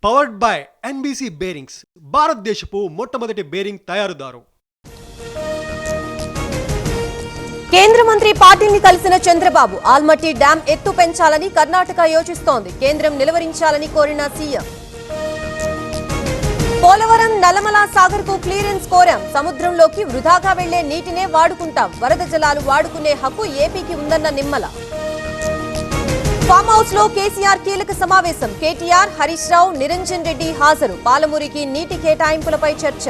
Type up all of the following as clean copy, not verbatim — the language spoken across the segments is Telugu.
పవర్డ్ బై ఎన్బీసీ బేరింగ్స్, భారతదేశపు మొట్టమొదటి బేరింగ్ తయారుదారు. కేంద్ర మంత్రి పాటిల్ని కలిసిన చంద్రబాబు ఆల్మట్టి డ్యాం ఎత్తు పెంచాలని కర్ణాటక యోచిస్తోంది. కేంద్రం నిలువరించాలని కోరిన సీఎం. పోలవరం నల్లమల సాగర్ కు క్లియరెన్స్ కోరాం. సముద్రంలోకి వృధాగా వెళ్లే నీటినే వాడుకుంటాం. వరద జలాలు వాడుకునే హక్కు ఏపీకి ఉందన్న నిమ్మల. ఫామ్ హౌస్ లో కేసీఆర్ కీలక సమావేశం. కేటీఆర్, హరీష్ రావు, నిరంజన్ రెడ్డి హాజరు. పాలమూరికి నీటి కేటాయింపులపై చర్చ.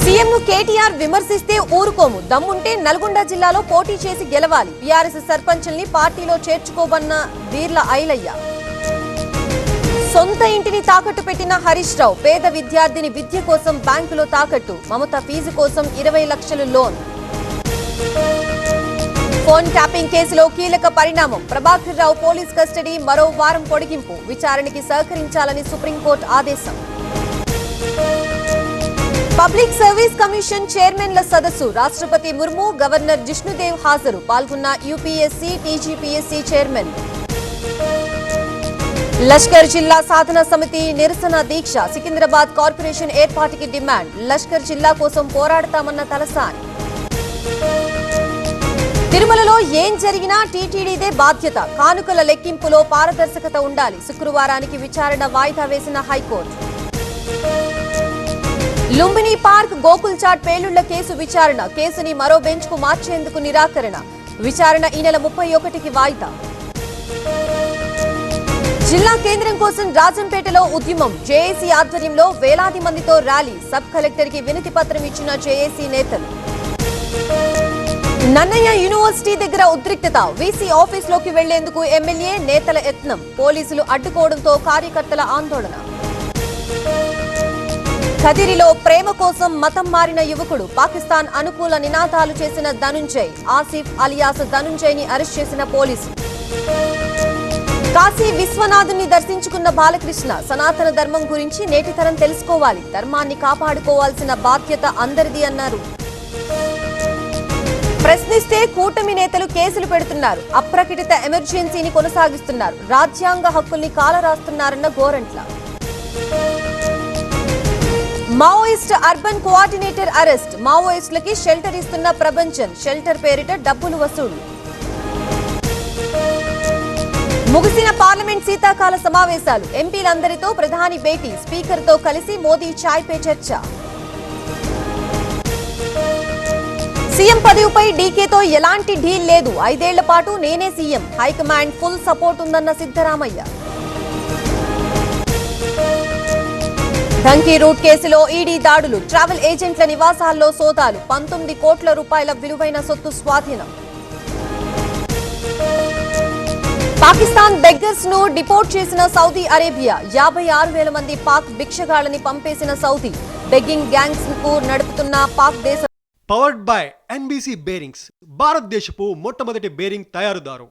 సీఎంను కేటీఆర్ విమర్శిస్తే ఊరుకోము, దమ్ముంటే నల్గొండ జిల్లాలో పోటీ చేసి గెలవాలి. బీఆర్ఎస్ సర్పంచుల్ని పార్టీలో చేర్చుకోవన్న వీర్ల ఐలయ్య. సొంత ఇంటిని తాకట్టు పెట్టిన హరీష్ రావు. పేద విద్యార్థిని విద్య కోసం బ్యాంకులో తాకట్టు. మమత ఫీజు కోసం 20 లక్షలు లోన్. ఫోన్ ట్యాపింగ్ కేసులో కీలక పరిణామం. ప్రభాకర్ రావు పోలీస్ కస్టడీ మరో వారం పొడిగింపు. విచారణకి సహకరించాలని సుప్రీంకోర్టు ఆదేశం. పబ్లిక్ సర్వీస్ కమిషన్ చైర్మన్ల సదస్సు. రాష్ట్రపతి ముర్ము, గవర్నర్ జిష్ణుదేవ్ హాజరు. పాల్గొన్న యూపీఎస్సీ, టీజీపీఎస్సీ చైర్మన్. లష్కర్ జిల్లా సాధన సమితి నిరసన దీక్ష. సికింద్రాబాద్ కార్పొరేషన్ ఏర్పాటుకి డిమాండ్. లష్కర్ జిల్లా కోసం పోరాడతామన్న తలసాని. తిరుమలలో ఏం జరిగినా టీటీడీదే బాధ్యత. కానుకల లెక్కింపులో పారదర్శకత ఉండాలి. శుక్రవారానికి విచారణ వాయిదా వేసిన హైకోర్టు. లుంబిని పార్క్ గోకుల్ చాట్ పేలుళ్ల కేసు విచారణ. కేసుని మరో బెంచ్ కు మార్చేందుకు నిరాకరణ. విచారణ ఈ నెల 31కి వాయిదా. జిల్లా కేంద్రం కోసం రాజంపేటలో ఉద్యమం. జేఏసీ ఆధ్వర్యంలో వేలాది మందితో ర్యాలీ. సబ్ కలెక్టర్ కి వినతి పత్రం ఇచ్చిన జేఏసీ నేతలు. నన్నయ్య యూనివర్సిటీ దగ్గర ఉద్రిక్తత. వీసీ ఆఫీసులోకి వెళ్లేందుకు ఎమ్మెల్యే నేతల యత్నం. పోలీసులు అడ్డుకోవడంతో కార్యకర్తల ఆందోళన. ఖదిరిలో ప్రేమ కోసం మతం మారిన యువకుడు. పాకిస్తాన్ అనుకూల నినాదాలు చేసిన ధనుంజయ్. ఆసిఫ్ అలియాస్ ధనుంజయ్ ని అరెస్ట్ చేసిన పోలీసులు. కాశీ విశ్వనాథుని దర్శించుకున్న బాలకృష్ణ. సనాతన ధర్మం గురించి నేటి తరం తెలుసుకోవాలి. ధర్మాన్ని కాపాడుకోవాల్సిన బాధ్యత అందరిది అన్నారు. ప్రశ్నిస్తే కూటమి నేతలు కేసులు పెడుతున్నారు. అప్రకటిత ఎమర్జెన్సీని కొనసాగిస్తున్నారు. రాజ్యాంగ హక్కుల్ని కాలరాస్తున్నారన్న Gorantla. Maoist urban coordinator arrest. మావోయిస్టులకి షెల్టర్ ఇస్తున్న ప్రభంజన్. షెల్టర్ పేరిట డబ్బులు వసూలు. ముగిసిన పార్లమెంట్ శీతాకాల సమావేశాలు. ఎంపీలందరితో ప్రధాని భేటీ. స్పీకర్తో కలిసి మోదీ ఛాయ్ పే చర్చ. సీఎం పదవిపై డీకేతో ఎలాంటి డీల్ లేదు. 5 ఏళ్ల పాటు నేనే సీఎం. హైకమాండ్ ఫుల్ సపోర్ట్ ఉందన్న సిద్ధరామయ్య. ధంకీ రూట్ కేసులో ఈడీ దాడులు. ట్రావెల్ ఏజెంట్ల నివాసాల్లో సోదాలు. 19 కోట్ల రూపాయల విలువైన సొత్తు స్వాధీనం. పాకిస్తాన్ బెగ్గర్స్ ను డిపోర్ట్ చేసిన సౌదీ అరేబియా. 56,000 మంది పాక్ భిక్షగాళ్లని పంపేసిన సౌదీ. బెగ్గింగ్ గ్యాంగ్స్ కు నడుపుతున్న పాక్ దేశ. పవర్డ్ బై ఎన్బీసీ బేరింగ్స్, భారతదేశపు మొట్టమొదటి బేరింగ్ తయారుదారు.